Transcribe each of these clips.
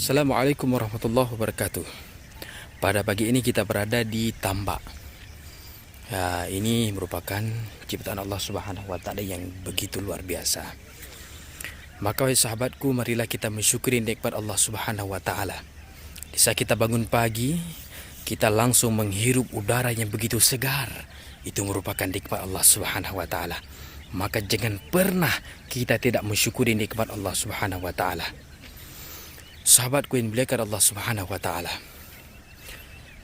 Assalamualaikum warahmatullahi wabarakatuh. Pada pagi ini kita berada di tambak. Ini merupakan ciptaan Allah Subhanahu wa taala yang begitu luar biasa. Maka wahai sahabatku, marilah kita mensyukuri nikmat Allah Subhanahu wa taala. Di saat kita bangun pagi, kita langsung menghirup udara yang begitu segar. Itu merupakan nikmat Allah Subhanahu wa taala. Maka jangan pernah kita tidak mensyukuri nikmat Allah Subhanahu wa taala. Sahabatku yang dimuliakan Allah Subhanahu wa taala,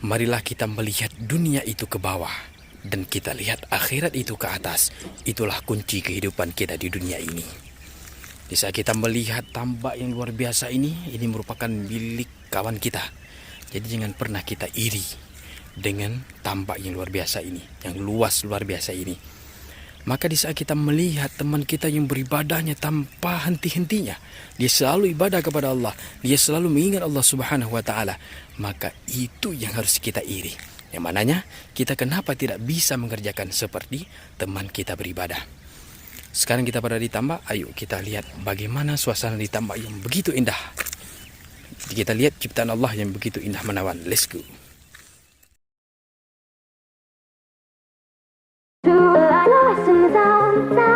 marilah kita melihat dunia itu ke bawah dan kita lihat akhirat itu ke atas. Itulah kunci kehidupan kita di dunia ini. Di saat kita melihat tambak yang luar biasa ini merupakan milik kawan kita. Jadi jangan pernah kita iri dengan tambak yang luar biasa ini, yang luas luar biasa ini. Maka di saat kita melihat teman kita yang beribadahnya tanpa henti-hentinya, dia selalu ibadah kepada Allah, dia selalu mengingat Allah Subhanahu wa taala, maka itu yang harus kita iri. Yang mananya kita kenapa tidak bisa mengerjakan seperti teman kita beribadah. Sekarang kita berada di tambak, ayo kita lihat bagaimana suasana di tambak yang begitu indah. Kita lihat ciptaan Allah yang begitu indah menawan. Let's go. Lost in the sound.